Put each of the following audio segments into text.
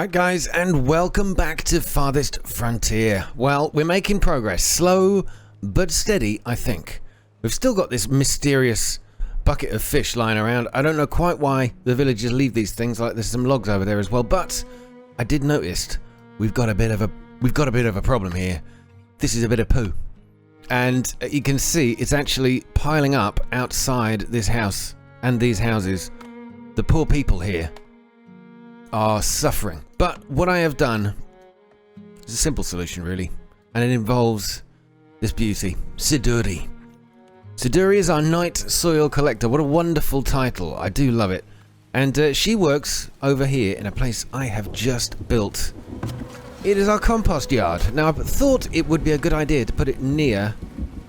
Alright guys, and welcome back to Farthest Frontier. Well, we're making progress, slow but steady, I think. We've still got this mysterious bucket of fish lying around. I don't know quite why the villagers leave these things, like there's some logs over there as well, but I did notice we've got a bit of a problem here. This is a bit of poo. And you can see it's actually piling up outside this house and these houses. The poor people here are suffering. But what I have done is a simple solution, really, and it involves this beauty, Siduri. Siduri is our night soil collector. What a wonderful title. I do love it. And she works over here in a place I have just built. It is our compost yard. Now, I thought it would be a good idea to put it near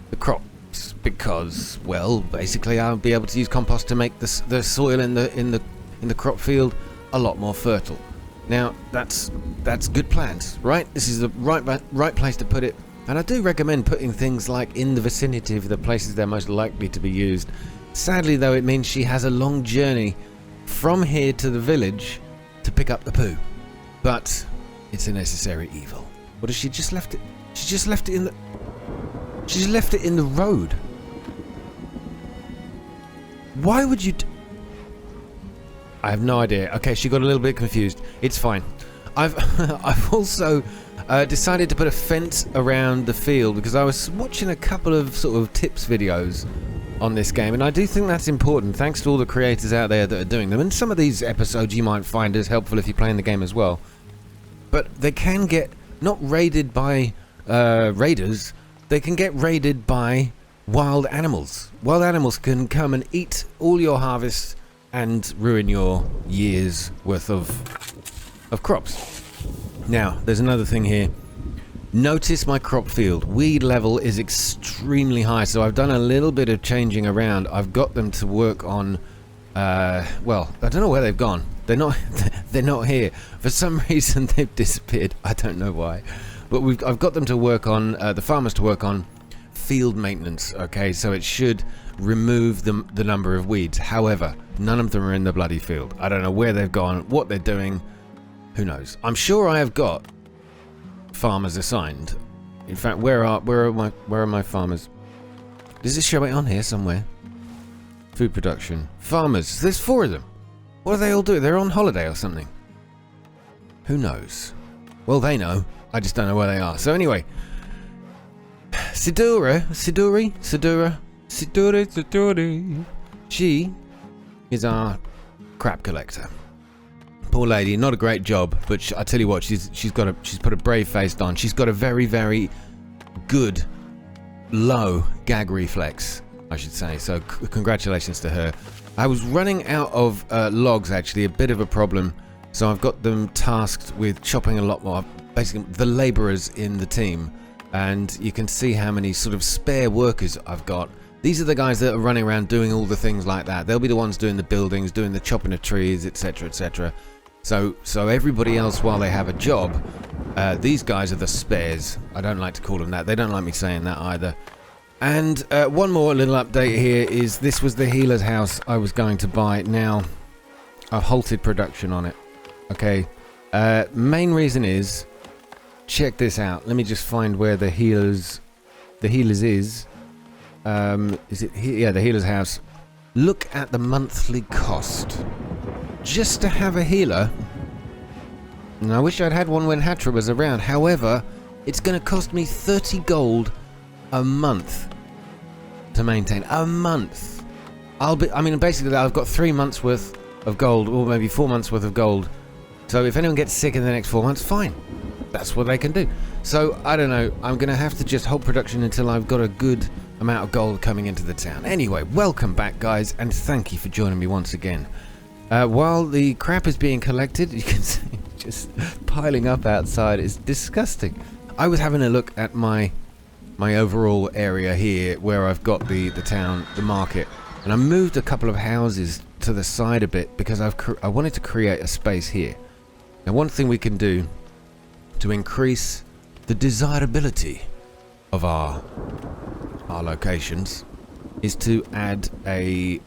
the crops because, well, basically I'll be able to use compost to make the soil in the crop field a lot more fertile. Now, that's good plans, right? This is the right place to put it, and I do recommend putting things like in the vicinity of the places they're most likely to be used. Sadly, though, it means she has a long journey from here to the village to pick up the poo, but it's a necessary evil. What has she just left it? She just left it in the. She's left it in the road. Why would you? I have no idea. Okay, she got a little bit confused. It's fine. I've also decided to put a fence around the field because I was watching a couple of sort of tips videos on this game, and I do think that's important. Thanks to all the creators out there that are doing them, and some of these episodes you might find as helpful if you're playing the game as well. But they can get not raided by raiders. They can get raided by wild animals. Wild animals can come and eat all your harvests and ruin your year's worth of crops. Now, there's another thing here. Notice my crop field. Weed level is extremely high, so I've done a little bit of changing around. I've got them to work on, well, I don't know where they've gone. They're not here. For some reason, they've disappeared. I don't know why. But I've got them to work on, the farmers to work on field maintenance, okay? So it should remove the number of weeds. However, none of them are in the bloody field. I don't know where they've gone, what they're doing. Who knows? I'm sure I have got farmers assigned. In fact, where are my farmers? Does it show it on here somewhere? Food production. Farmers. There's 4 of them. What do they all do? They're on holiday or something. Who knows? Well, they know. I just don't know where they are. So anyway, Siduri. She is our crap collector. Poor lady, not a great job, but I tell you what, she's put a brave face on. She's got a very, very good low gag reflex, I should say. So congratulations to her. I was running out of logs, actually, a bit of a problem. So I've got them tasked with chopping a lot more, basically the laborers in the team. And you can see how many sort of spare workers I've got. These are the guys that are running around doing all the things like that. They'll be the ones doing the buildings, doing the chopping of trees, etc., etc. So everybody else, while they have a job, these guys are the spares. I don't like to call them that. They don't like me saying that either. And one more little update here is this was the healer's house I was going to buy. Now, I've halted production on it. Okay. Main reason is, check this out. Let me just find where the healers is. Is it here? Yeah, the healer's house. Look at the monthly cost just to have a healer. And I wish I'd had one when Hatra was around. However, it's going to cost me 30 gold a month to maintain. A month. Basically, I've got 3 months worth of gold, or maybe 4 months worth of gold. So if anyone gets sick in the next 4 months, fine. That's what they can do. So, I don't know. I'm going to have to just hold production until I've got a good amount of gold coming into the town. Anyway, welcome back, guys, and thank you for joining me once again. While the crap is being collected, you can see just piling up outside. It's disgusting. I was having a look at my overall area here where I've got the town, the market, and I moved a couple of houses to the side a bit because I wanted to create a space here. Now, one thing we can do to increase the desirability of our locations is to add a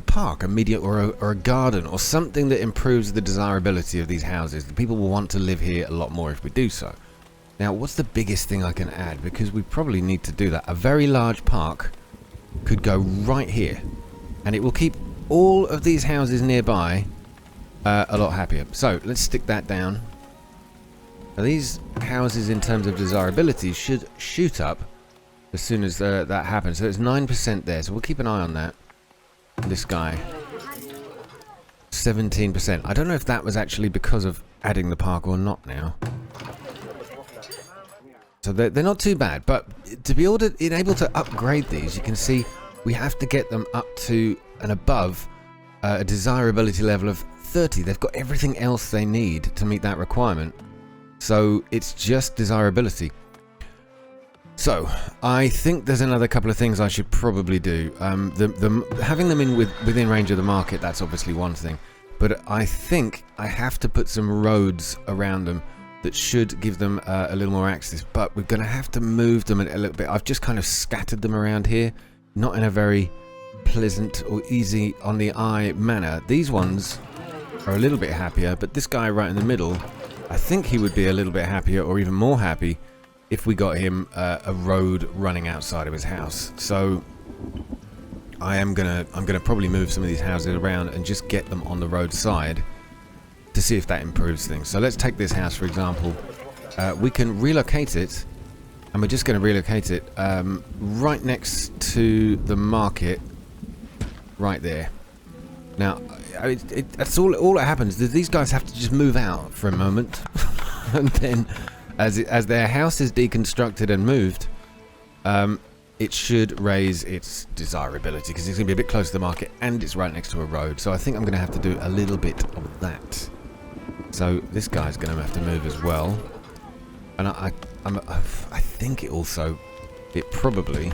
park, a media, or a garden, or something that improves the desirability of these houses. The people will want to live here a lot more if we do so. Now, what's the biggest thing I can add? Because we probably need to do that. A very large park could go right here, and it will keep all of these houses nearby a lot happier. So let's stick that down. Now, these houses, in terms of desirability, should shoot up as soon as that happens. So it's 9% there, so we'll keep an eye on that. This guy, 17%. I don't know if that was actually because of adding the park or not now. So they're not too bad, but to be able to upgrade these, you can see we have to get them up to and above a desirability level of 30. They've got everything else they need to meet that requirement. So it's just desirability. So I think there's another couple of things I should probably do. Having them within range of the market, that's obviously one thing. But I think I have to put some roads around them that should give them a little more access, but we're going to have to move them a little bit. I've just kind of scattered them around here, not in a very pleasant or easy on the eye manner. These ones are a little bit happier, but this guy right in the middle, I think he would be a little bit happier, or even more happy, if we got him a road running outside of his house. So I'm gonna probably move some of these houses around and just get them on the roadside to see if that improves things. So let's take this house, for example. We can relocate it, and we're just going to relocate it right next to the market, right there. Now, that's all that happens. These guys have to just move out for a moment, and then, as their house is deconstructed and moved, it should raise its desirability because it's going to be a bit close to the market, and it's right next to a road. So I think I'm going to have to do a little bit of that. So this guy's going to have to move as well, and I think it probably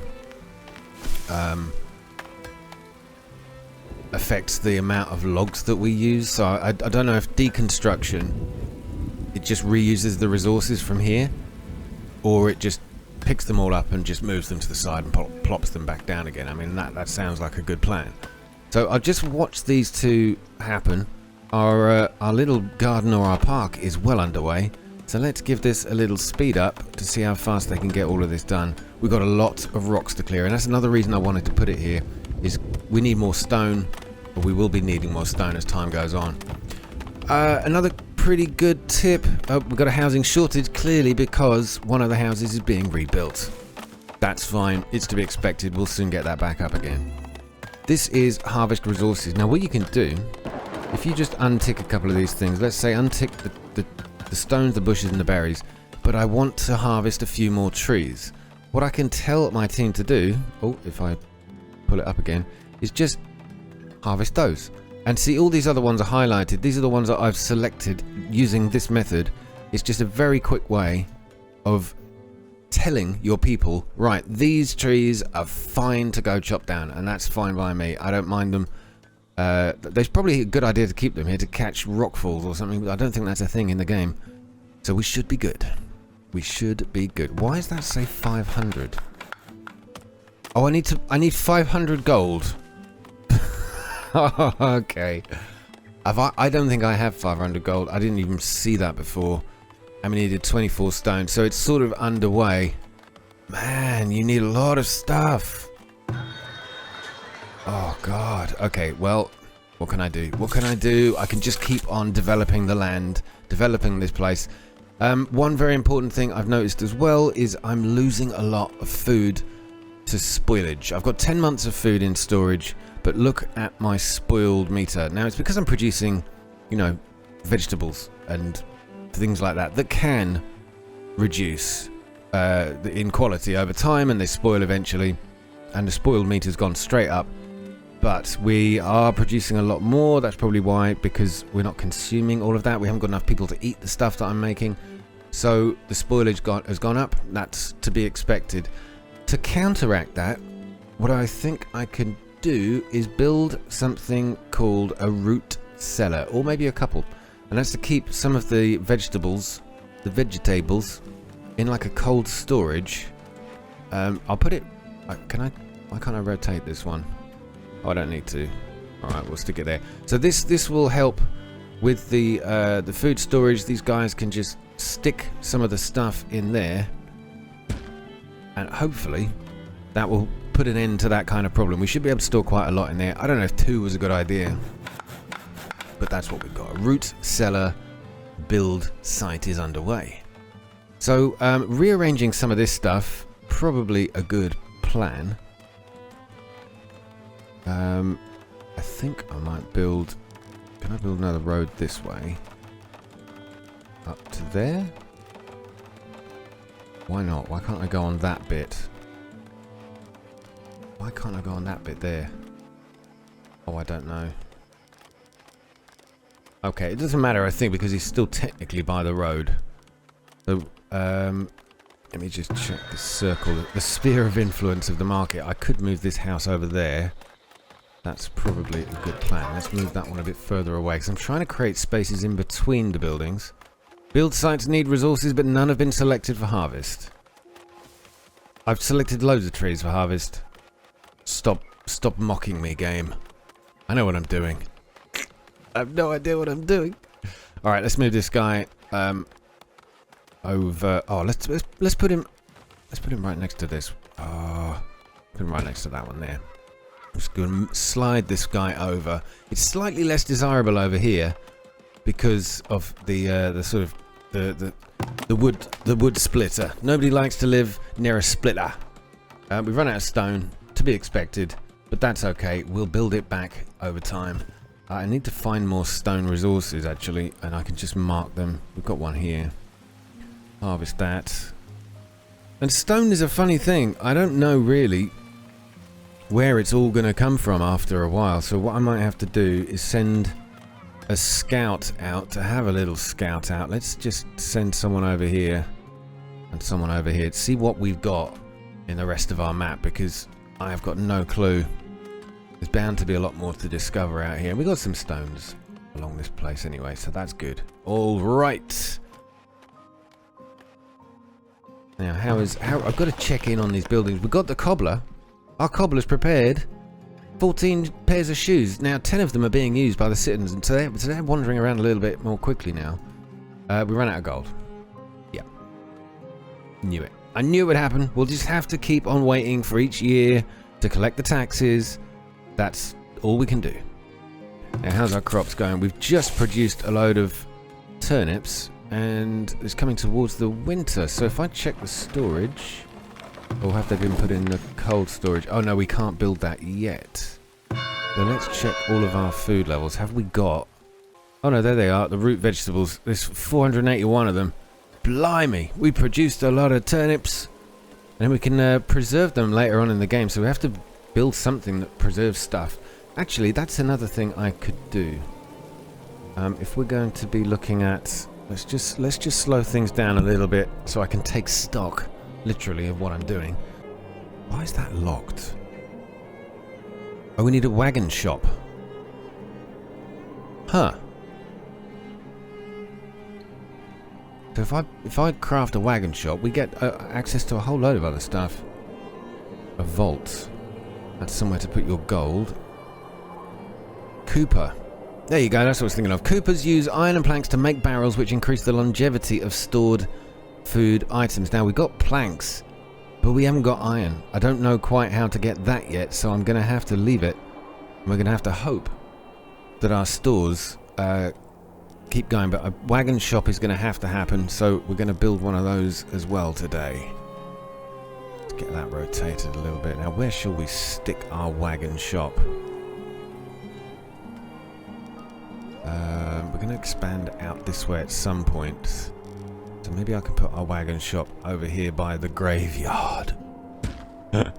affects the amount of logs that we use. So I don't know if deconstruction, it just reuses the resources from here, or it just picks them all up and just moves them to the side and plops them back down again. I mean, that sounds like a good plan. So I'll just watch these two happen. Our little garden, or our park, is well underway. So let's give this a little speed up to see how fast they can get all of this done. We've got a lot of rocks to clear, and that's another reason I wanted to put it here, is we need more stone, or we will be needing more stone as time goes on. Another pretty good tip, we've got a housing shortage, clearly, because one of the houses is being rebuilt. That's fine, it's to be expected, we'll soon get that back up again. This is harvest resources. Now what you can do, if you just untick a couple of these things, let's say untick the stones, the bushes and the berries, but I want to harvest a few more trees. What I can tell my team to do, if I pull it up again, is just harvest those. And see, all these other ones are highlighted. These are the ones that I've selected using this method. It's just a very quick way of telling your people, right, these trees are fine to go chop down, and that's fine by me. I don't mind them. There's probably a good idea to keep them here to catch rockfalls or something, but I don't think that's a thing in the game. So we should be good. We should be good. Why does that say 500? Oh, I need 500 gold. Okay. I don't think I have 500 gold. I didn't even see that before. I needed 24 stone, so it's sort of underway. Man, you need a lot of stuff. Oh god. Okay, well, what can I do? What can I do? I can just keep on developing the land, developing this place. One very important thing I've noticed as well is I'm losing a lot of food to spoilage. I've got 10 months of food in storage, but look at my spoiled meter. Now it's because I'm producing, vegetables and things like that can reduce in quality over time, and they spoil eventually, and the spoiled meter's gone straight up. But we are producing a lot more. That's probably why, because we're not consuming all of that. We haven't got enough people to eat the stuff that I'm making. So the spoilage has gone up. That's to be expected. To counteract that, what I think I can do is build something called a root cellar, or maybe a couple. And that's to keep some of the vegetables, in like a cold storage. I'll put it... Can I Why can't I rotate this one? Oh, I don't need to. Alright, we'll stick it there. So this will help with the food storage. These guys can just stick some of the stuff in there. And hopefully that will put an end to that kind of problem. We should be able to store quite a lot in there. I don't know if 2 was a good idea. But that's what we've got. A root cellar build site is underway. So rearranging some of this stuff, probably a good plan. I think I might build... Can I build another road this way? Up to there? Why not? Why can't I go on that bit? Why can't I go on that bit there? Oh, I don't know. Okay, it doesn't matter, I think, because he's still technically by the road. So, let me just check the circle, the sphere of influence of the market. I could move this house over there. That's probably a good plan. Let's move that one a bit further away, because I'm trying to create spaces in between the buildings. Build sites need resources, but none have been selected for harvest. I've selected loads of trees for harvest. Stop mocking me, game. I know what I'm doing. I have no idea what I'm doing. All right, let's move this guy over. Oh, let's put him. Let's put him right next to this. Oh, put him right next to that one there. I'm just going to slide this guy over. It's slightly less desirable over here because of the sort of the wood splitter. Nobody likes to live near a splitter. We've run out of stone, to be expected, but that's okay. We'll build it back over time. I need to find more stone resources actually, and I can just mark them. We've got one here. Harvest that. And stone is a funny thing. I don't know really where it's all going to come from after a while. So what I might have to do is send a scout out to have a little scout out. Let's just send someone over here and someone over here to see what we've got in the rest of our map, because I have got no clue. There's bound to be a lot more to discover out here. We got some stones along this place anyway, so that's good. All right. Now, how I've got to check in on these buildings. We've got the cobbler. Our cobbler's prepared 14 pairs of shoes. Now, 10 of them are being used by the citizens, and so they're wandering around a little bit more quickly now. We ran out of gold. Yeah. Knew it. I knew it would happen. We'll just have to keep on waiting for each year to collect the taxes. That's all we can do. Now, how's our crops going? We've just produced a load of turnips, and it's coming towards the winter. So if I check the storage... Or have they been put in the cold storage? Oh no, we can't build that yet. So let's check all of our food levels. Have we got... Oh no, there they are, the root vegetables. There's 481 of them. Blimey, we produced a lot of turnips. And then we can preserve them later on in the game. So we have to build something that preserves stuff. Actually, that's another thing I could do. If we're going to be looking at... Let's just slow things down a little bit so I can take stock. Literally of what I'm doing. Why is that locked? Oh, we need a wagon shop. Huh. So if I craft a wagon shop, we get access to a whole load of other stuff. A vault. That's somewhere to put your gold. Cooper. There you go, that's what I was thinking of. Coopers use iron and planks to make barrels which increase the longevity of stored food items. Now, we've got planks, but we haven't got iron. I don't know quite how to get that yet, so I'm going to have to leave it. And we're going to have to hope that our stores keep going, but a wagon shop is going to have to happen, so we're going to build one of those as well today. Let's get that rotated a little bit. Now, where shall we stick our wagon shop? We're going to expand out this way at some point. So maybe I can put our wagon shop over here by the graveyard. I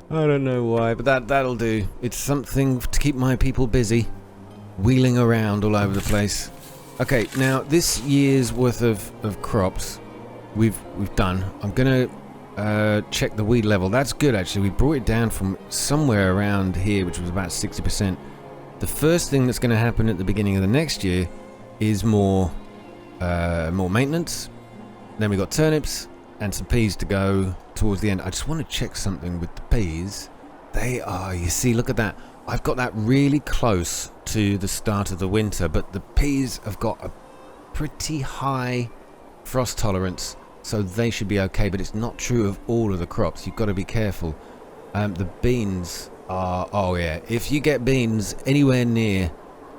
don't know why, but that'll do. It's something to keep my people busy, wheeling around all over the place. Okay, now this year's worth of crops we've done. I'm gonna check the weed level. That's good actually. We brought it down from somewhere around here, which was about 60%. The first thing that's going to happen at the beginning of the next year is more maintenance. Then we got turnips and some peas to go towards the end. I just want to check something with the peas. They are, you see, look at that. I've got that really close to the start of the winter, but the peas have got a pretty high frost tolerance, so they should be okay, but it's not true of all of the crops. You've got to be careful. The beans are, oh yeah, if you get beans anywhere near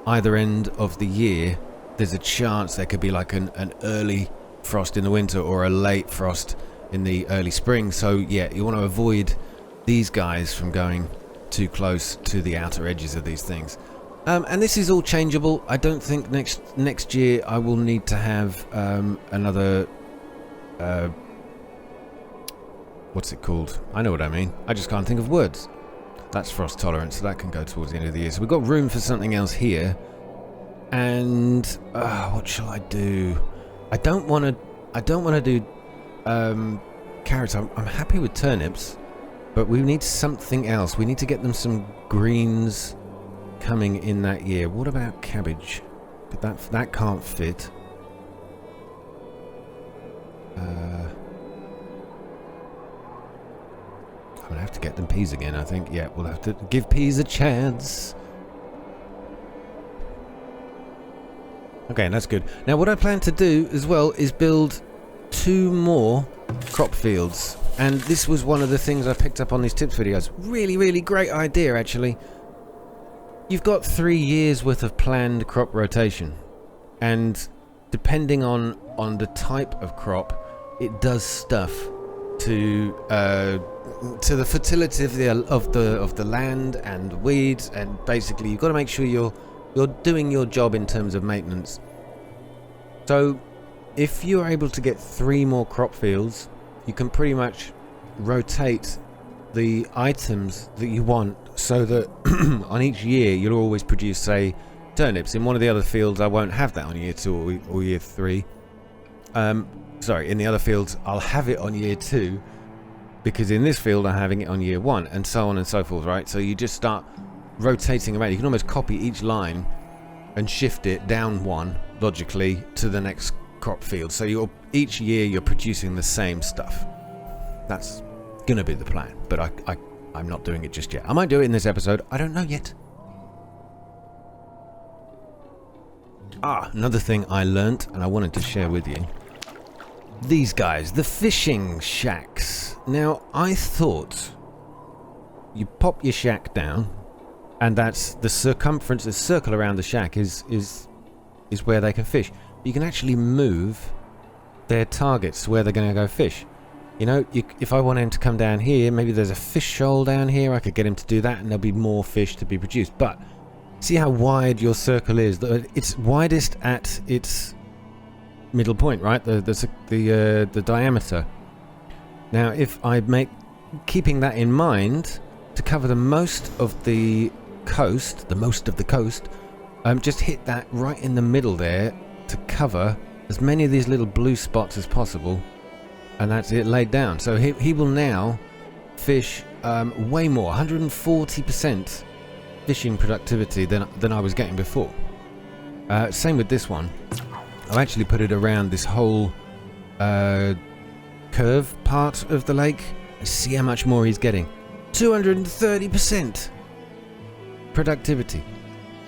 either end of the year, there's a chance there could be like an early frost in the winter or a late frost in the early spring. So yeah, you want to avoid these guys from going too close to the outer edges of these things. And this is all changeable. I don't think next year I will need to have another what's it called? I know what I mean. I just can't think of words. That's frost tolerance, so that can go towards the end of the year. So we've got room for something else here. And what shall I do? I don't want to do carrots. I'm happy with turnips, but we need something else. We need to get them some greens coming in that year. What about cabbage? That can't fit. I'm gonna have to get them peas again, I think. Yeah, we'll have to give peas a chance. Okay, that's good. Now what I plan to do as well is build 2 more crop fields. And this was one of the things I picked up on these tips videos. Really, really great idea, actually. You've got 3 years worth of planned crop rotation. And depending on the type of crop, it does stuff to the fertility of the land and weeds, and basically you've got to make sure you're doing your job in terms of maintenance. So if you're able to get 3 more crop fields, you can pretty much rotate the items that you want, so that on each year you'll always produce, say, turnips. In one of the other fields I won't have that on year 2 or year 3. Sorry, in the other fields I'll have it on year 2, because in this field I'm having it on year 1, and so on and so forth, right? So you just start rotating around. You can almost copy each line and shift it down 1 logically to the next crop field. So each year you're producing the same stuff. That's gonna be the plan, but I'm not doing it just yet. I might do it in this episode. I don't know yet. Another thing I learnt and I wanted to share with you. These guys, the fishing shacks. Now, I thought you pop your shack down, and that's the circumference, the circle around the shack is where they can fish. You can actually move their targets to where they're going to go fish. You know, if I want him to come down here, maybe there's a fish shoal down here, I could get him to do that, and there'll be more fish to be produced. But see how wide your circle is? It's widest at its middle point, right? The diameter. Now, if I keeping that in mind, to cover the most of the coast, just hit that right in the middle there to cover as many of these little blue spots as possible, and that's it laid down. So he will now fish way more, 140% fishing productivity than I was getting before. Same with this one. I've actually put it around this whole curve part of the lake. See how much more he's getting. 230% productivity.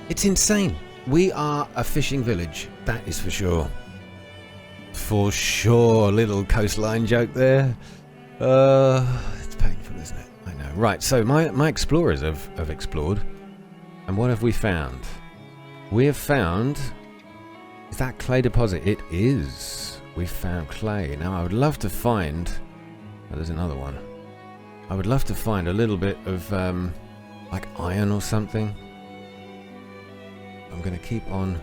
It's insane. We are a fishing village, that is for sure. For sure. Little coastline joke there. It's painful, isn't it? I know. Right, so my explorers have explored. And what have we found? We have found... Is that clay deposit? It is. We found clay. Now I would love to find... Oh, there's another one. I would love to find a little bit of like iron or something. I'm going to keep on...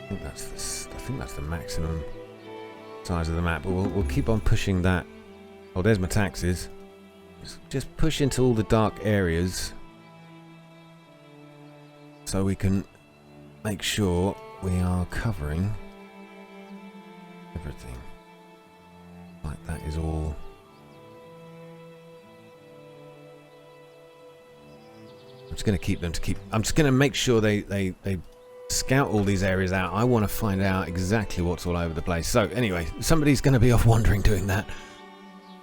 I think that's the maximum size of the map, but we'll keep on pushing that. Oh, there's my taxes. Just push into all the dark areas so we can make sure we are covering everything. Like that is all. I'm just going to keep them I'm just going to make sure they scout all these areas out. I want to find out exactly what's all over the place. So anyway, somebody's going to be off wandering doing that.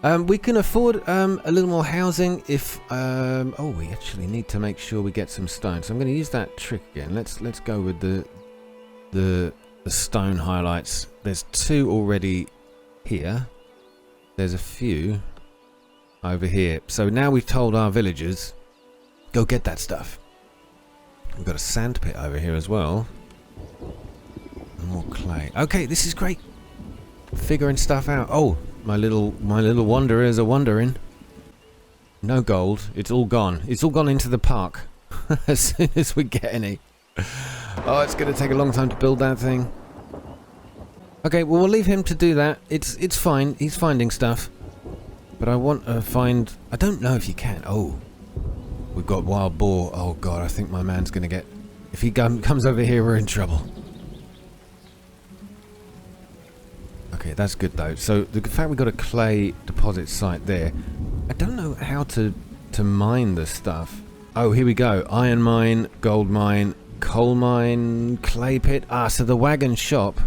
We can afford a little more housing if... oh, we actually need to make sure we get some stone. So I'm going to use that trick again. Let's go with the stone highlights. There's 2 already here. There's a few over here. So now we've told our villagers, go get that stuff. We've got a sand pit over here as well. And more clay. Okay, this is great. Figuring stuff out. Oh, my little wanderers are wandering. No gold. It's all gone. It's all gone into the park. As soon as we get any. Oh, it's going to take a long time to build that thing. Okay, well, we'll leave him to do that. It's fine. He's finding stuff. But I want to find... I don't know if you can. Oh. We've got wild boar. Oh, God, I think my man's going to get... If he comes over here, we're in trouble. Okay, that's good, though. So, the fact we've got a clay deposit site there... I don't know how to mine the stuff. Oh, here we go. Iron mine, gold mine, coal mine, clay pit. Ah, so the wagon shop...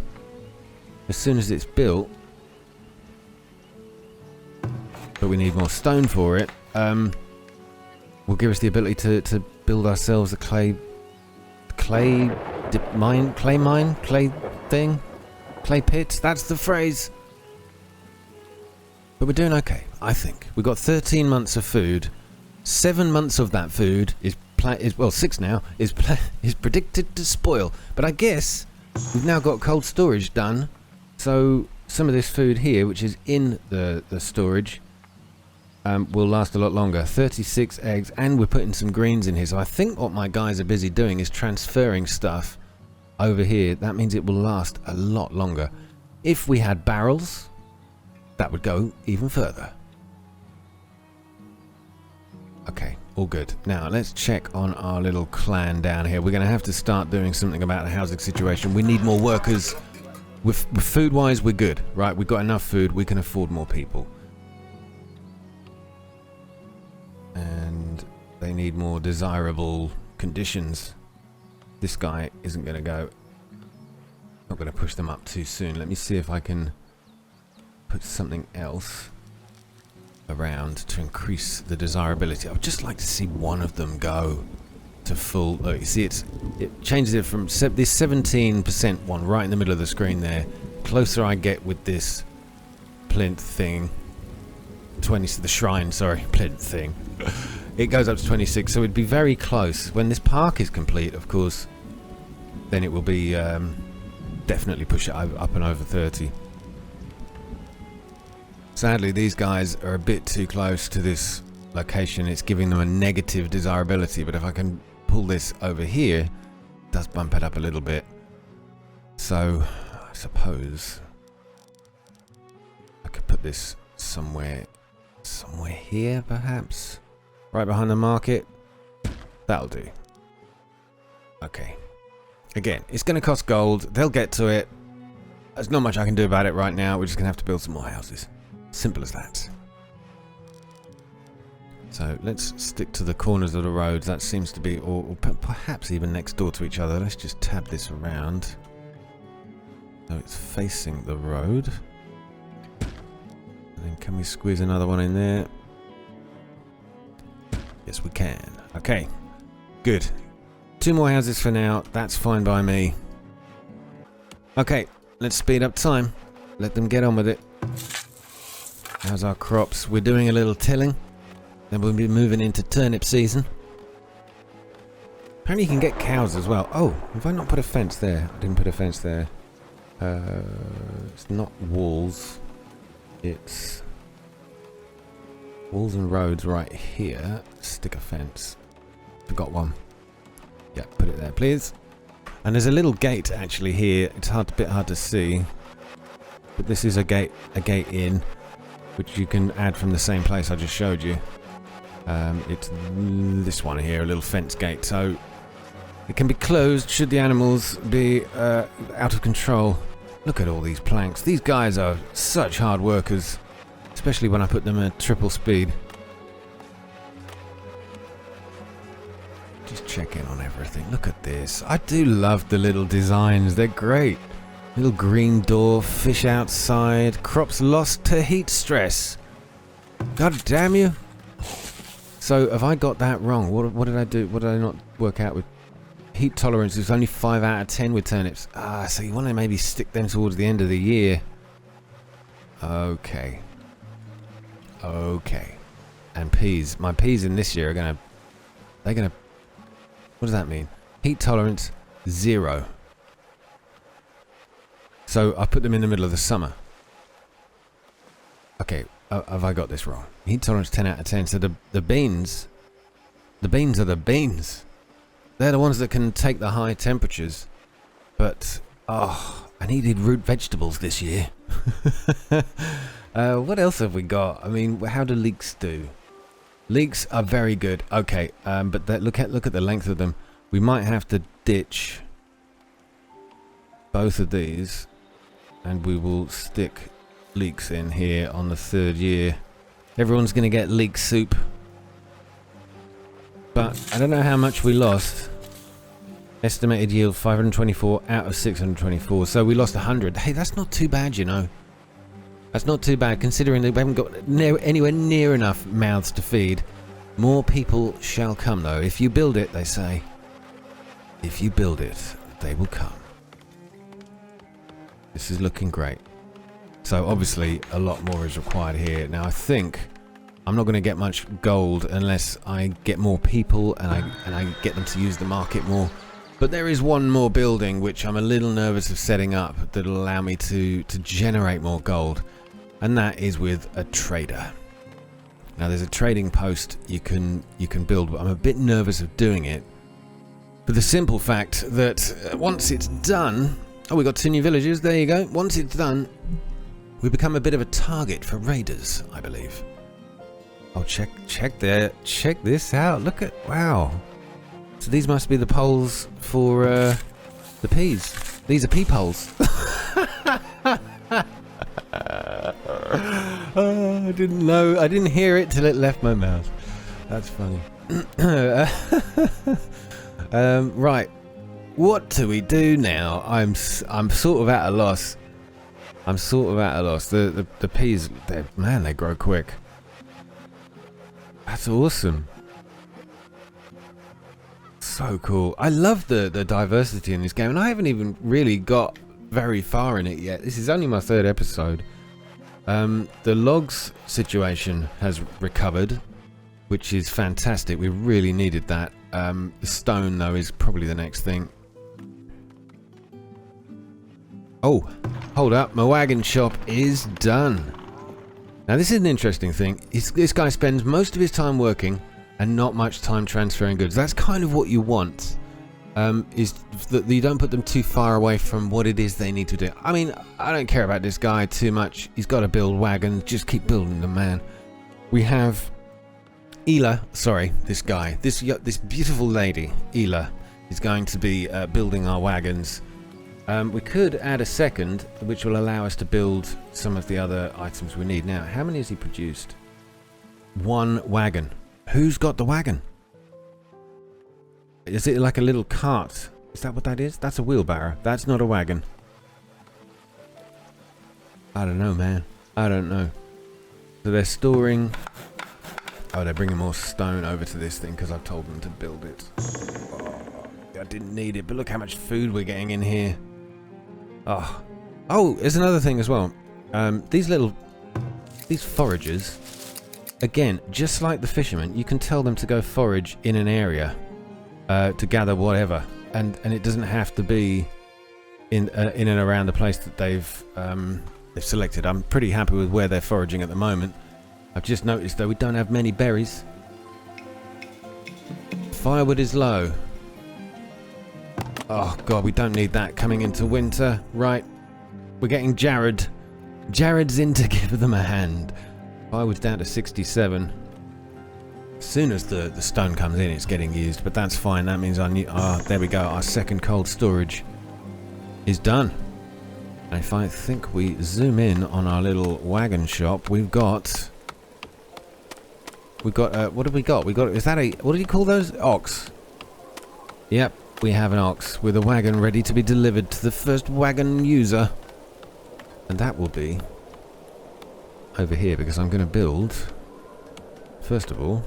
As soon as it's built, but we need more stone for it, will give us the ability to build ourselves a clay pit. That's the phrase. But we're doing okay, I think. We've got 13 months of food. 7 months of that food is 6 now is predicted to spoil. But I guess we've now got cold storage done. So some of this food here, which is in the storage, will last a lot longer. 36 eggs, and we're putting some greens in here. So I think what my guys are busy doing is transferring stuff over here. That means it will last a lot longer. If we had barrels, that would go even further. Okay, all good. Now let's check on our little clan down here. We're going to have to start doing something about the housing situation. We need more workers. With food-wise, we're good, right? We've got enough food. We can afford more people. And they need more desirable conditions. This guy isn't going to go. Not going to push them up too soon. Let me see if I can put something else around to increase the desirability. I would just like to see one of them go to full. Look, you see, it changes it from this 17% one right in the middle of the screen there. Closer I get with this plinth thing, the shrine, sorry, plinth thing, it goes up to 26. So it'd be very close. When this park is complete, of course, then it will be definitely push it up and over 30. Sadly, these guys are a bit too close to this location. It's giving them a negative desirability, but if I can pull this over here, it does bump it up a little bit. So I suppose I could put this somewhere here, perhaps right behind the market. That'll do. Okay, again, it's going to cost gold. They'll get to it. There's not much I can do about it right now. We're just going to have to build some more houses. Simple as that. So let's stick to the corners of the roads. That seems to be, or perhaps even next door to each other. Let's just tab this around. So it's facing the road. And then can we squeeze another one in there? Yes, we can. Okay, good. 2 more houses for now. That's fine by me. Okay, let's speed up time. Let them get on with it. How's our crops? We're doing a little tilling. Then we'll be moving into turnip season. Apparently you can get cows as well. Oh, have I not put a fence there? I didn't put a fence there. It's not walls. It's walls and roads right here. Stick a fence. Forgot one. Yeah, put it there, please. And there's a little gate actually here. It's a bit hard to see. But this is a gate in, which you can add from the same place I just showed you. It's this one here, a little fence gate, so it can be closed should the animals be out of control. Look at all these planks. These guys are such hard workers, especially when I put them at triple speed. Just check in on everything. Look at this. I do love the little designs. They're great. Little green door, fish outside, crops lost to heat stress. God damn you. So, have I got that wrong? What did I do? What did I not work out with? Heat tolerance is only 5 out of 10 with turnips. Ah, so you want to maybe stick them towards the end of the year. Okay. Okay. And peas. My peas in this year are gonna... They're gonna... What does that mean? Heat tolerance, 0. So, I put them in the middle of the summer. Okay, have I got this wrong? Heat tolerance 10 out of 10. So the beans are the beans. They're the ones that can take the high temperatures. But, oh, I needed root vegetables this year. What else have we got? I mean, how do leeks do? Leeks are very good. Okay, but look at the length of them. We might have to ditch both of these, and we will stick leeks in here on the 3rd year. Everyone's going to get leek soup. But I don't know how much we lost. Estimated yield 524 out of 624. So we lost 100. Hey, that's not too bad, you know. That's not too bad considering that we haven't got anywhere near enough mouths to feed. More people shall come though. If you build it, they say. If you build it, they will come. This is looking great. So obviously a lot more is required here. Now I think I'm not going to get much gold unless I get more people and I get them to use the market more. But there is one more building which I'm a little nervous of setting up that'll allow me to generate more gold, and that is with a trader. Now there's a trading post you can build, but I'm a bit nervous of doing it for the simple fact that once it's done, oh, we got 2 new villages. There you go. Once it's done, we become a bit of a target for raiders, I believe. Oh, check this out. Look at, wow. So these must be the poles for the peas. These are pea poles. Oh, I didn't know. I didn't hear it till it left my mouth. That's funny. Right. What do we do now? I'm sort of at a loss. The peas, man, they grow quick. That's awesome. So cool. I love the diversity in this game, and I haven't even really got very far in it yet. This is only my 3rd episode. The logs situation has recovered, which is fantastic. We really needed that. The stone, though, is probably the next thing. Oh, hold up. My wagon shop is done. Now, this is an interesting thing. This guy spends most of his time working and not much time transferring goods. That's kind of what you want, is that you don't put them too far away from what it is they need to do. I mean, I don't care about this guy too much. He's got to build wagons. Just keep building them, man. We have Ela, sorry, this guy. This beautiful lady, Ela, is going to be building our wagons. We could add a second, which will allow us to build some of the other items we need. Now, how many has he produced? 1 wagon. Who's got the wagon? Is it like a little cart? Is that what that is? That's a wheelbarrow. That's not a wagon. I don't know, man. I don't know. So they're storing... Oh, they're bringing more stone over to this thing because I've told them to build it. Oh, I didn't need it, but look how much food we're getting in here. Oh, there's another thing as well. These foragers, again, just like the fishermen, you can tell them to go forage in an area to gather whatever, and it doesn't have to be in and around the place that they've selected. I'm pretty happy with where they're foraging at the moment. I've just noticed though we don't have many berries. Firewood is low. Oh god, we don't need that coming into winter. Right, we're getting Jared. Jared's in to give them a hand. Firewood's down to 67. As soon as the stone comes in, it's getting used, but that's fine. That means there we go. Our second cold storage is done. And if I think we zoom in on our little wagon shop, we've got what have we got? Is that a, what do you call those? Ox. Yep. We have an ox with a wagon ready to be delivered to the first wagon user. And that will be over here because I'm going to build first of all,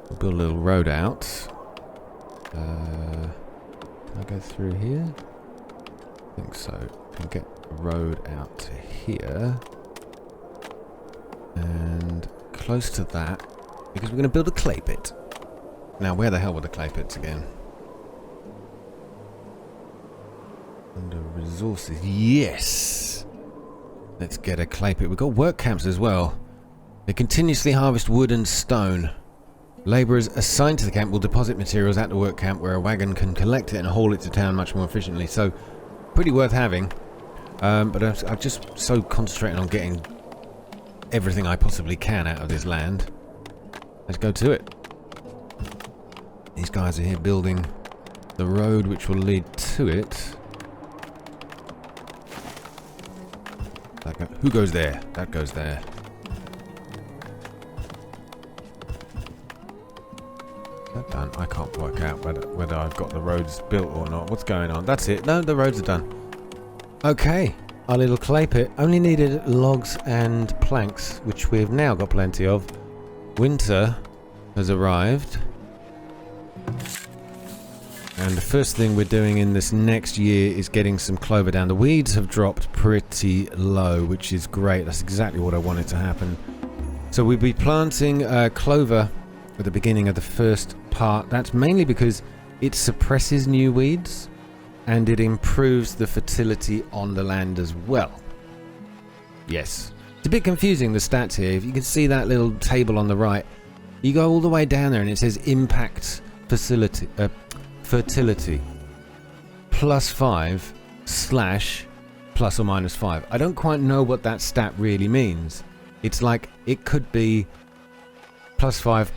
we'll build a little road out. Can I go through here? I think so. Can get a road out to here. And close to that, because we're going to build a clay pit. Now, where the hell were the clay pits again? Under resources. Yes! Let's get a clay pit. We've got work camps as well. They continuously harvest wood and stone. Labourers assigned to the camp will deposit materials at the work camp where a wagon can collect it and haul it to town much more efficiently. So, pretty worth having. But I'm just so concentrating on getting everything I possibly can out of this land. Let's go to it. These guys are here building the road which will lead to it. Who goes there? That goes there. That done? I can't work out whether I've got the roads built or not. What's going on? That's it. No, the roads are done. Okay. Our little clay pit only needed logs and planks, which we've now got plenty of. Winter has arrived. And the first thing we're doing in this next year is getting some clover down. The weeds have dropped pretty low, which is great. That's exactly what I wanted to happen. So we'll be planting clover at the beginning of the first part. That's mainly because it suppresses new weeds and it improves the fertility on the land as well. Yes. It's a bit confusing, the stats here. If you can see that little table on the right, you go all the way down there and it says impact fertility +5 / ±5. I don't quite know what that stat really means. It's like it could be +5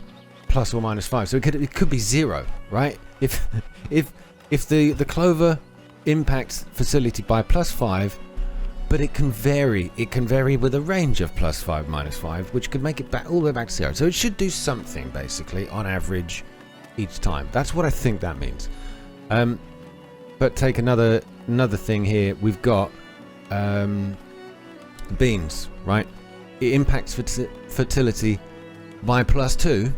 ±5. So it could be 0, right? If the clover impacts fertility by +5, but it can vary. It can vary with a range of +5 -5, which could make it back all the way back to 0. So it should do something basically on average each time. That's what I think that means. But take another thing here. We've got beans, right? It impacts fertility by +2,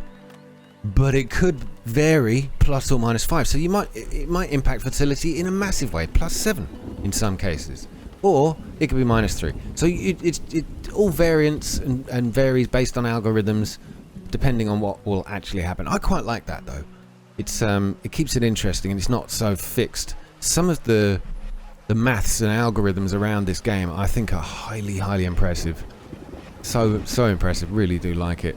but it could vary + or -5. So it might impact fertility in a massive way, +7 in some cases, or it could be -3. So it's all variance and varies based on algorithms, depending on what will actually happen. I quite like that though. It keeps it interesting and it's not so fixed. Some of the maths and algorithms around this game I think are highly impressive. So impressive. Really do like it.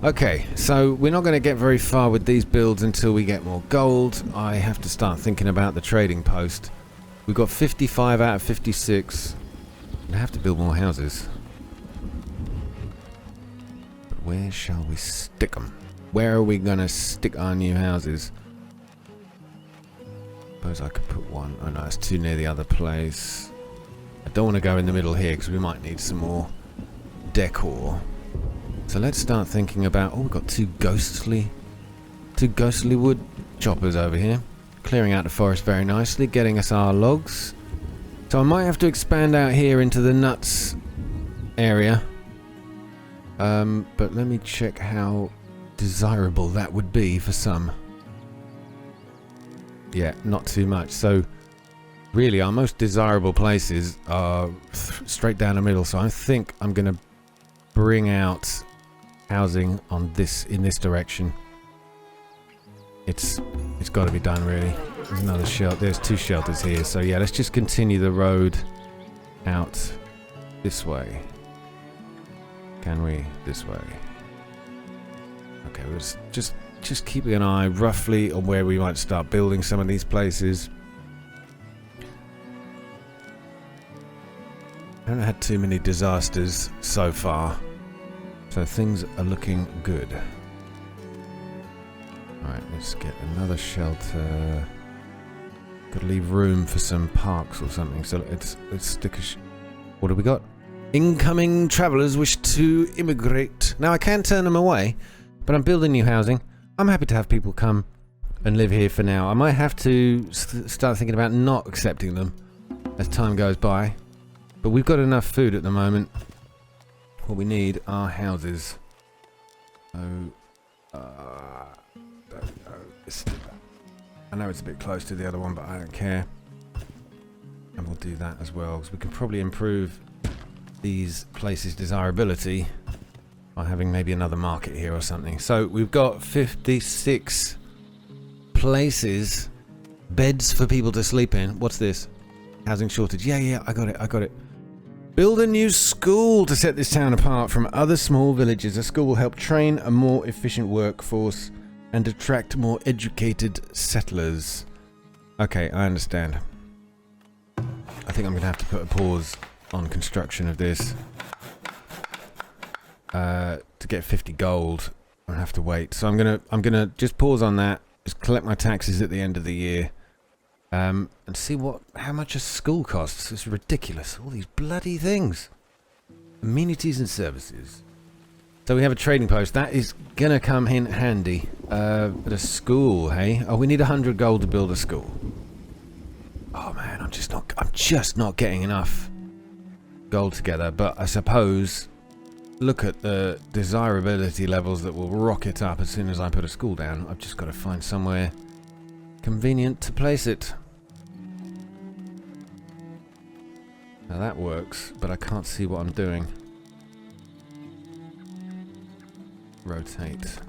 Okay, so we're not going to get very far with these builds until we get more gold. I have to start thinking about the trading post. We've got 55 out of 56. I have to build more houses. But where shall we stick them? Where are we going to stick our new houses? Suppose I could put one. Oh no, it's too near the other place. I don't want to go in the middle here because we might need some more decor. So let's start thinking about... Oh, we've got two ghostly wood choppers over here. Clearing out the forest very nicely, getting us our logs. So I might have to expand out here into the nuts area. But let me check how desirable that would be for some. Yeah, not too much. So really our most desirable places are straight down the middle. So I think I'm going to bring out housing on in this direction. It's got to be done really. There's another shelter. There's two shelters here. So yeah, let's just continue the road out this way. Can we? This way. Okay, we'll just keeping an eye roughly on where we might start building some of these places. I haven't had too many disasters so far, so things are looking good. Alright, let's get another shelter. Could leave room for some parks or something, so let's stick a... What have we got? Incoming travellers wish to immigrate. Now I can turn them away, but I'm building new housing. I'm happy to have people come and live here for now. I might have to start thinking about not accepting them as time goes by. But we've got enough food at the moment. What we need are houses. So, don't know. I know it's a bit close to the other one, but I don't care. And we'll do that as well, because we can probably improve these places' desirability by having maybe another market here or something. So we've got 56 places, beds for people to sleep in. What's this? Housing shortage. Yeah, I got it. Build a new school to set this town apart from other small villages. A school will help train a more efficient workforce and attract more educated settlers. Okay, I understand. I think I'm going to have to put a pause on construction of this. To get 50 gold, I'm gonna have to wait. So I'm gonna just pause on that. Just collect my taxes at the end of the year, and see how much a school costs. It's ridiculous. All these bloody things, amenities and services. So we have a trading post that is gonna come in handy. But a school, hey? Oh, we need 100 gold to build a school. Oh man, I'm just not getting enough gold together. But I suppose. Look at the desirability levels that will rocket up as soon as I put a school down. I've just got to find somewhere convenient to place it. Now that works, but I can't see what I'm doing. Rotate.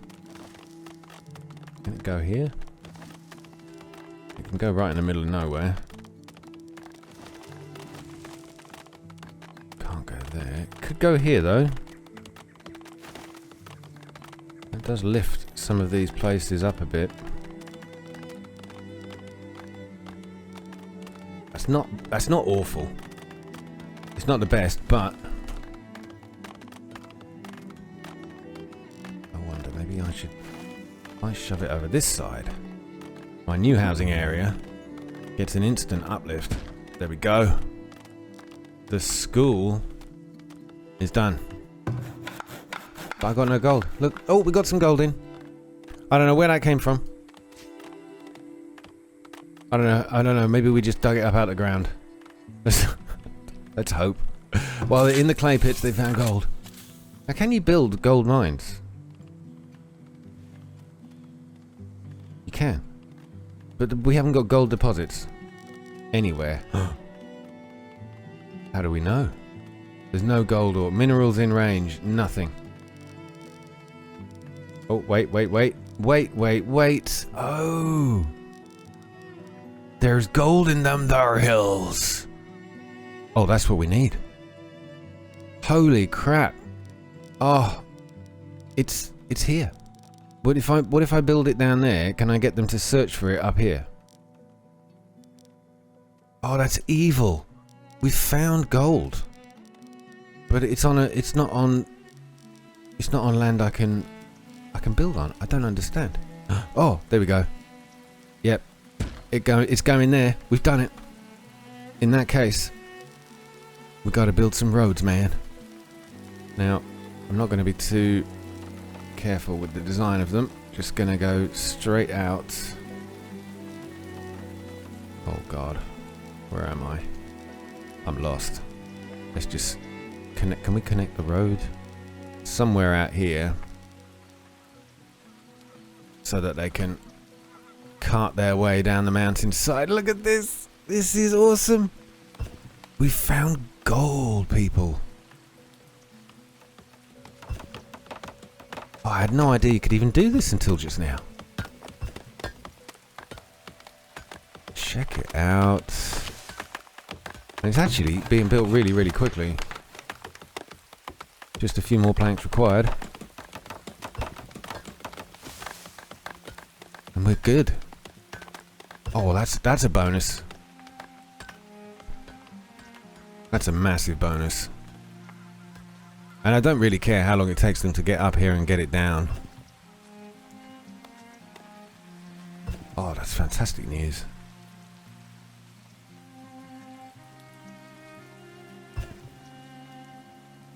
Can it go here? It can go right in the middle of nowhere. Can't go there. It could go here though. It does lift some of these places up a bit. That's not awful. It's not the best, but I wonder maybe I shove it over this side. My new housing area gets an instant uplift. There we go. The school is done. But I got no gold. Look. Oh, we got some gold in. I don't know where that came from. I don't know. Maybe we just dug it up out of the ground. Let's hope. Well, in the clay pits they found gold. Now, can you build gold mines? You can. But we haven't got gold deposits anywhere. How do we know? There's no gold or minerals in range. Nothing. Oh, wait. Oh. There's gold in them there hills. Oh, that's what we need. Holy crap. Oh. It's here. What if I build it down there? Can I get them to search for it up here? Oh, that's evil. We found gold. But it's not on land I can build on. I don't understand. Oh, there we go. Yep. It's going there. We've done it. In that case, we got to build some roads, man. Now, I'm not going to be too careful with the design of them. Just going to go straight out. Oh God, where am I? I'm lost. Let's just connect. Can we connect the road somewhere out here so that they can cart their way down the mountainside? Look at this. This is awesome. We found gold, people. Oh, I had no idea you could even do this until just now. Check it out. And it's actually being built really, really quickly. Just a few more planks required. And we're good. Oh, that's a bonus. That's a massive bonus. And I don't really care how long it takes them to get up here and get it down. Oh, that's fantastic news.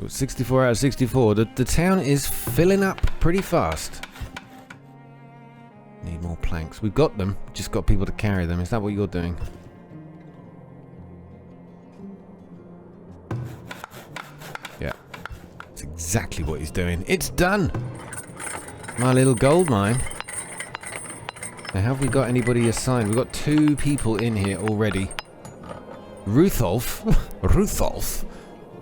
Got 64 out of 64. The town is filling up pretty fast. Need more planks. We've got them. Just got people to carry them. Is that what you're doing? Yeah. That's exactly what he's doing. It's done! my little gold mine. Now, have we got anybody assigned? We've got 2 people in here already. Rutholf, Rutholf,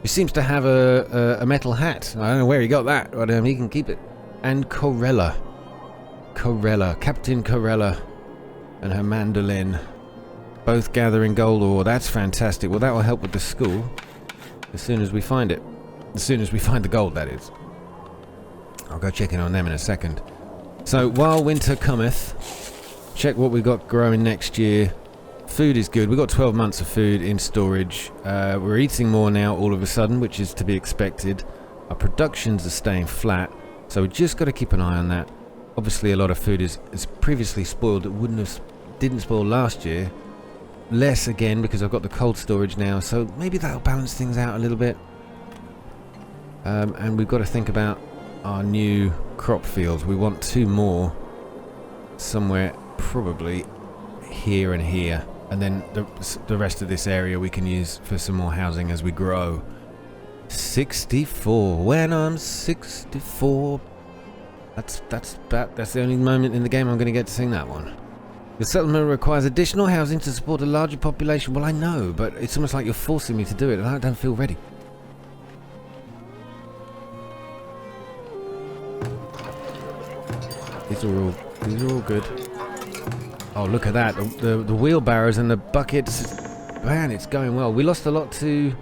who seems to have a metal hat. I don't know where he got that, but he can keep it. And Corella, Captain Corella, and her mandolin, both gathering gold ore. That's fantastic. Well, that will help with the school as soon as we find it. As soon as we find the gold, that is. I'll go check in on them in a second. So while winter cometh, check what we've got growing next year. Food is good. We've got 12 months of food in storage. We're eating more now all of a sudden, which is to be expected. Our productions are staying flat, so we've just got to keep an eye on that. Obviously, a lot of food is previously spoiled that didn't spoil last year. Less again because I've got the cold storage now, so maybe that'll balance things out a little bit. And we've got to think about our new crop fields. We want 2 more somewhere, probably here and here, and then the rest of this area we can use for some more housing as we grow. 64. When I'm 64. That's the only moment in the game I'm going to get to sing that one. The settlement requires additional housing to support a larger population. Well, I know, but it's almost like you're forcing me to do it, and I don't feel ready. These are all good. Oh, look at that. The wheelbarrows and the buckets. Man, it's going well. We lost a lot to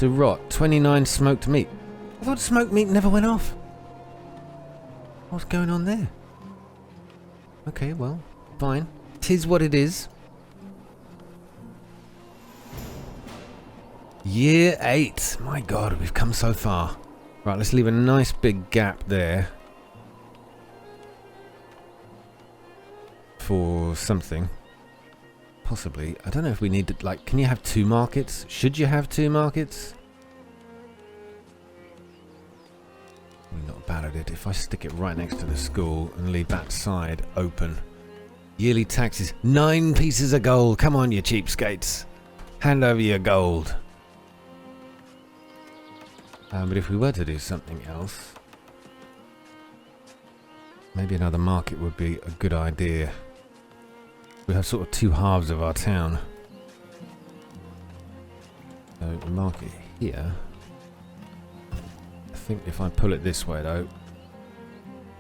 rot. 29 smoked meat. I thought smoked meat never went off. What's going on there? Okay, well, fine. 'Tis what it is. Year 8. My God, we've come so far. Right, let's leave a nice big gap there. For something. Possibly. I don't know if we need to, like, can you have 2 markets? Should you have 2 markets? I'm not bad at it. If I stick it right next to the school and leave that side open. Yearly taxes. 9 pieces of gold. Come on, you cheapskates. Hand over your gold. But if we were to do something else, maybe another market would be a good idea. We have sort of 2 halves of our town. So a market here. I think if I pull it this way though,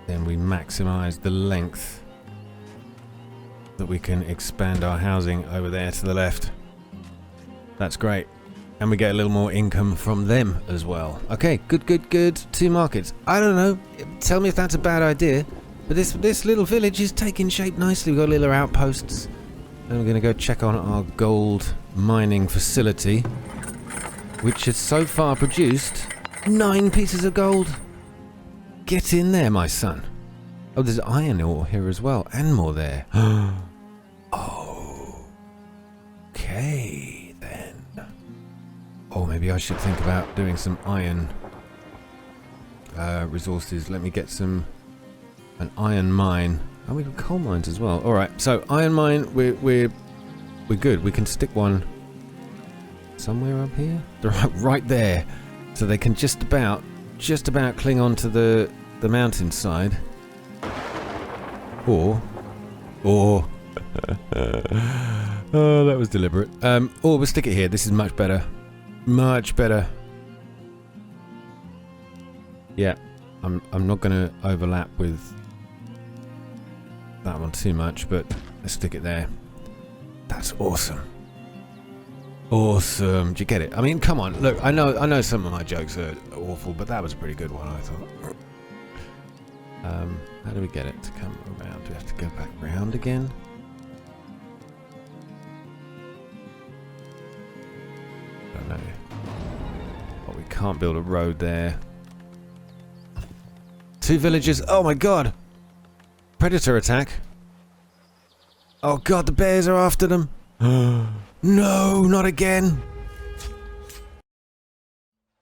then we maximize the length that we can expand our housing over there to the left. That's great. And we get a little more income from them as well. Okay, good. 2 markets. I don't know. Tell me if that's a bad idea. But this little village is taking shape nicely. We've got little outposts. And we're going to go check on our gold mining facility, which has so far produced 9 pieces of gold. Get in there, my son. Oh, there's iron ore here as well. And more there. Oh. Okay, then. Oh, maybe I should think about doing some iron resources. Let me get an iron mine. Oh, we have coal mines as well. All right, so iron mine, we're good. We can stick one somewhere up here, right there, so they can just about cling on to the mountainside, or oh, that was deliberate. Or we'll stick it here. This is much better. Much better. Yeah, I'm not going to overlap with that one too much, but let's stick it there. That's awesome. Awesome. Do you get it? I mean, come on. Look, I know some of my jokes are awful, but that was a pretty good one, I thought. How do we get it to come around? Do we have to go back round again? I don't know. Oh, we can't build a road there. 2 villagers. Oh my God. Predator attack. Oh God, the bears are after them. No, not again.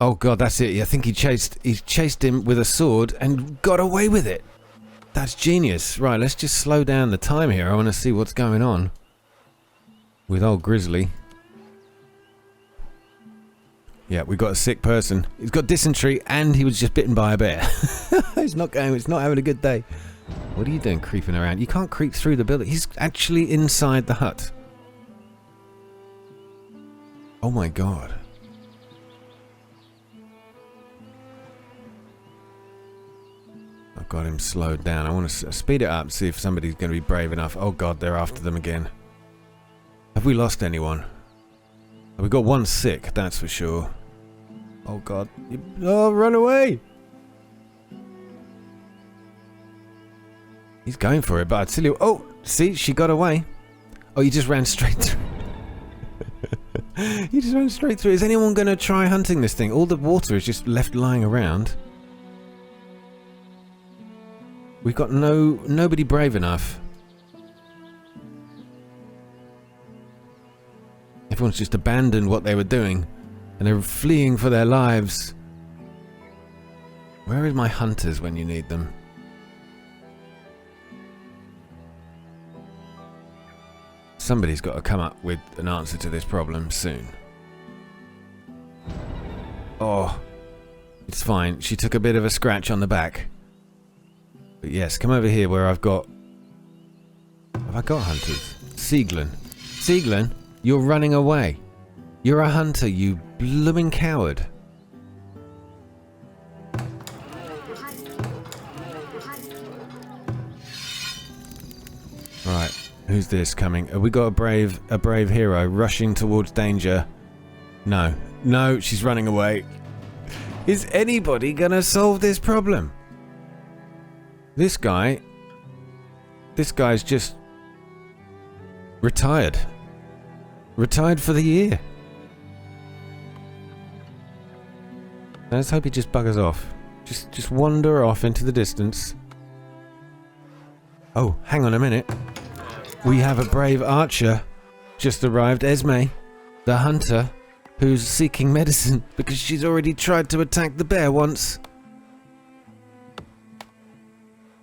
Oh God, that's it. I think he chased him with a sword and got away with it. That's genius. Right, let's just slow down the time here. I want to see what's going on with old Grizzly. Yeah, we got a sick person. He's got dysentery and he was just bitten by a bear. It's not having a good day. What are you doing creeping around? You can't creep through the building. He's actually inside the hut. Oh my god. I've got him slowed down. I want to speed it up, see if somebody's going to be brave enough. Oh god, they're after them again. Have we lost anyone? We got one sick, that's for sure. Oh god. Oh, run away! He's going for it, but I tell you... Oh, see, she got away. Oh, you just ran straight through. You just ran straight through. Is anyone going to try hunting this thing? All the water is just left lying around. We've got nobody brave enough. Everyone's just abandoned what they were doing. And they're fleeing for their lives. Where are my hunters when you need them? Somebody's got to come up with an answer to this problem soon. Oh, it's fine. She took a bit of a scratch on the back. But yes, come over here where I've got... Have I got hunters? Sieglin. Sieglin, you're running away. You're a hunter, you blooming coward. Right, who's this coming? Have we got a brave hero rushing towards danger? No. No, she's running away. Is anybody gonna solve this problem? This guy's just retired. Retired for the year. Let's hope he just buggers off. Just wander off into the distance. Oh, hang on a minute. We have a brave archer just arrived, Esme, the hunter, who's seeking medicine because she's already tried to attack the bear once.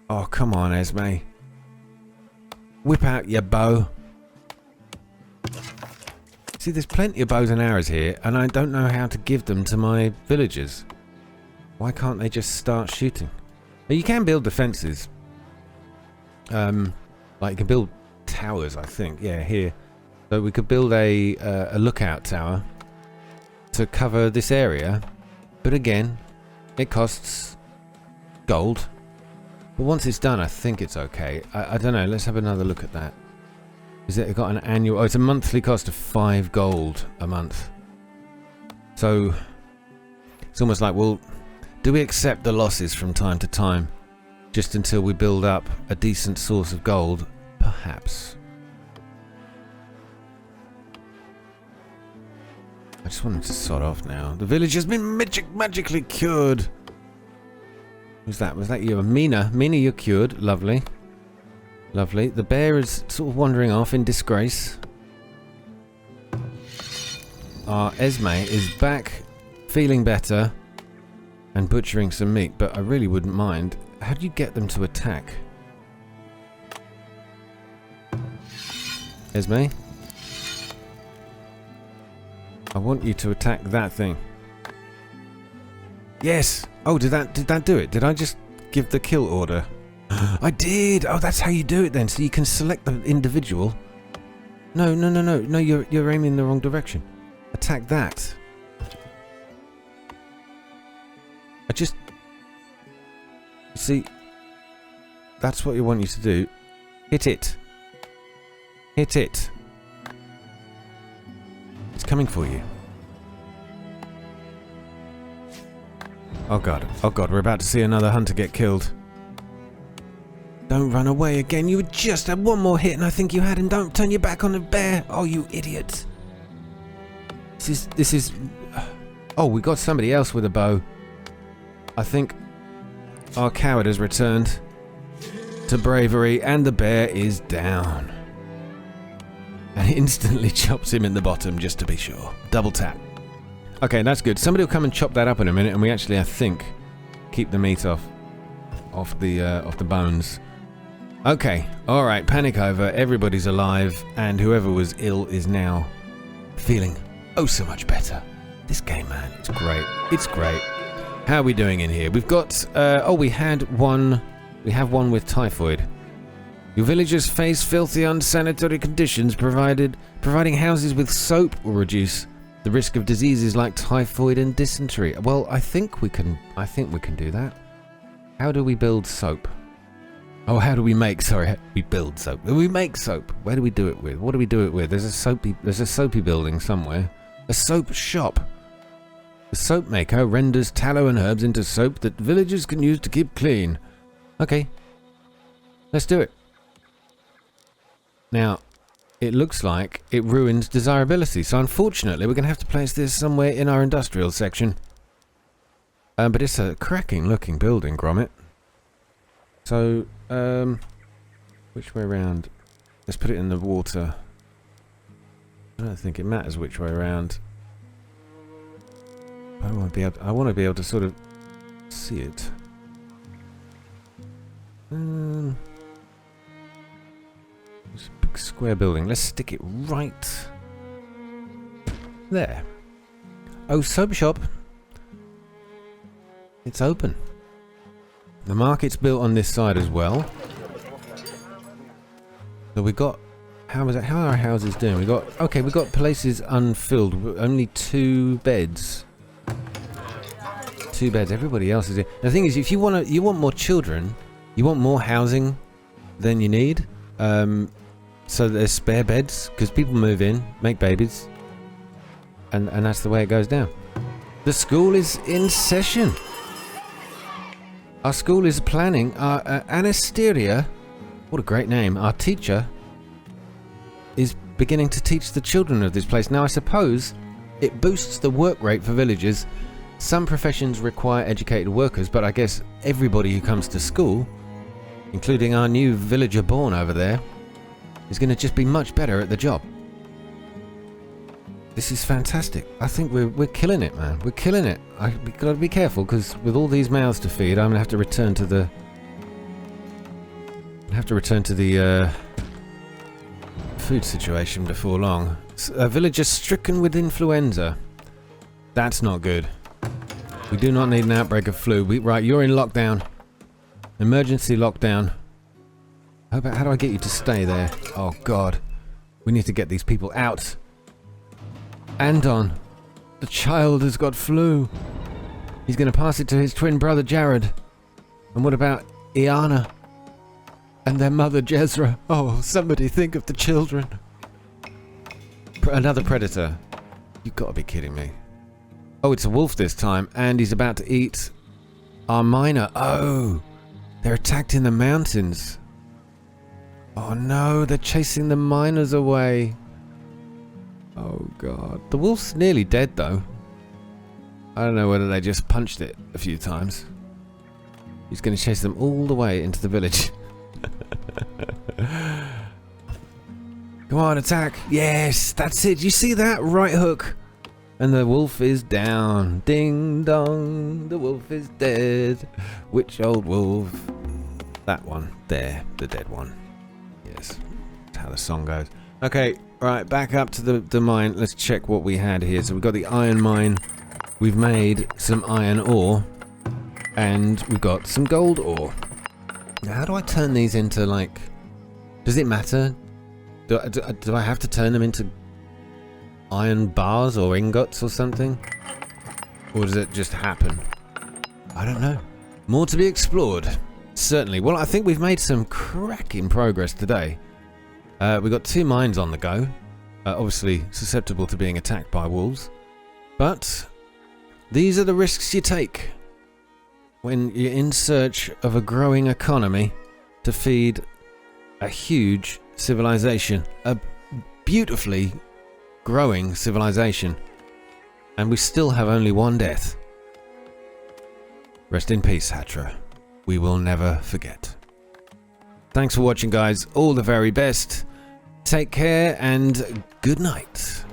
Oh, come on, Esme. Whip out your bow. See, there's plenty of bows and arrows here, and I don't know how to give them to my villagers. Why can't they just start shooting? Well, you can build defences. Like you can build towers, I think. Yeah, here. So we could build a lookout tower to cover this area. But again, it costs gold. But once it's done, I think it's okay. I don't know. Let's have another look at that. Is it got an annual... Oh, it's a monthly cost of 5 gold a month. So, it's almost like, well, do we accept the losses from time to time? Just until we build up a decent source of gold? Perhaps. I just wanted to sod off now. The village has been magically cured. Who's that? Was that you? Mina. Mina, you're cured. Lovely. Lovely. The bear is sort of wandering off in disgrace. Our Esme is back, feeling better, and butchering some meat, but I really wouldn't mind. How do you get them to attack? Esme? I want you to attack that thing. Yes! Oh, did that do it? Did I just give the kill order? I did! Oh, that's how you do it then. So you can select the individual. No, you're aiming in the wrong direction. Attack that. See, that's what you want you to do. Hit it. Hit it. It's coming for you. Oh god, we're about to see another hunter get killed. Don't run away again. You just had one more hit and I think you had, and don't turn your back on the bear. Oh, you idiot. This is... Oh, we got somebody else with a bow. I think our coward has returned to bravery and the bear is down. And instantly chops him in the bottom just to be sure. Double tap. Okay, that's good. Somebody will come and chop that up in a minute and we actually, I think, keep the meat off the bones. Okay, alright, panic over, everybody's alive, and whoever was ill is now feeling oh so much better. This game, man, it's great. It's great. How are we doing in here? We've got... we have one with typhoid. Your villagers face filthy, unsanitary conditions. Providing houses with soap will reduce the risk of diseases like typhoid and dysentery. Well, I think we can do that. How do we build soap? Oh, how do we make... Sorry, we build soap. We make soap. Where do we do it with? What do we do it with? There's a soapy building somewhere. A soap shop. The soap maker renders tallow and herbs into soap that villagers can use to keep clean. Okay. Let's do it. Now, it looks like it ruins desirability, so unfortunately we're going to have to place this somewhere in our industrial section. But it's a cracking looking building, Gromit. So, which way around? Let's put it in the water. I don't think it matters which way around. I want to be able to sort of see it. It's a big square building. Let's stick it right there. Oh, soap shop. It's open. The market's built on this side as well. So we got... How are our houses doing? We got places unfilled. Only 2 beds. 2 beds. Everybody else is here. The thing is, if you want more children, you want more housing than you need. So there's spare beds because people move in, make babies, and that's the way it goes down. The school is in session. Our school is planning. Anastasia, what a great name. Our teacher is beginning to teach the children of this place. Now, I suppose it boosts the work rate for villagers. Some professions require educated workers, but I guess everybody who comes to school, including our new villager born over there, is going to just be much better at the job. This is fantastic. I think we're killing it, man. We're killing it. We've got to be careful because with all these mouths to feed, I'm going to have to return to the... food situation before long. A villager stricken with influenza. That's not good. We do not need an outbreak of flu. Right, you're in lockdown. Emergency lockdown. How do I get you to stay there? Oh God. We need to get these people out. Andon. The child has got flu. He's going to pass it to his twin brother Jared. And what about Iana? And their mother Jezra. Oh, somebody think of the children. Another predator. You've got to be kidding me. Oh, it's a wolf this time, and he's about to eat our miner. Oh, they're attacked in the mountains. Oh no, they're chasing the miners away. Oh God. The wolf's nearly dead though. I don't know whether they just punched it a few times. He's going to chase them all the way into the village. Come on, attack. Yes, that's it. You see that? Right hook. And the wolf is down. Ding dong. The wolf is dead. Which old wolf? That one. There. The dead one. Yes. That's how the song goes. Okay. Right. Back up to the mine. Let's check what we had here. So we've got the iron mine. We've made some iron ore. And we've got some gold ore. Now, how do I turn these into, like... Does it matter? Do I have to turn them into iron bars or ingots or something? Or does it just happen? I don't know. More to be explored. Certainly. Well, I think we've made some cracking progress today. We've got 2 mines on the go. Obviously susceptible to being attacked by wolves. But these are the risks you take when you're in search of a growing economy to feed a huge civilization. A beautifully growing civilization. And we still have only 1 death. Rest in peace, Hatra. We will never forget. Thanks for watching, guys. All the very best. Take care and good night.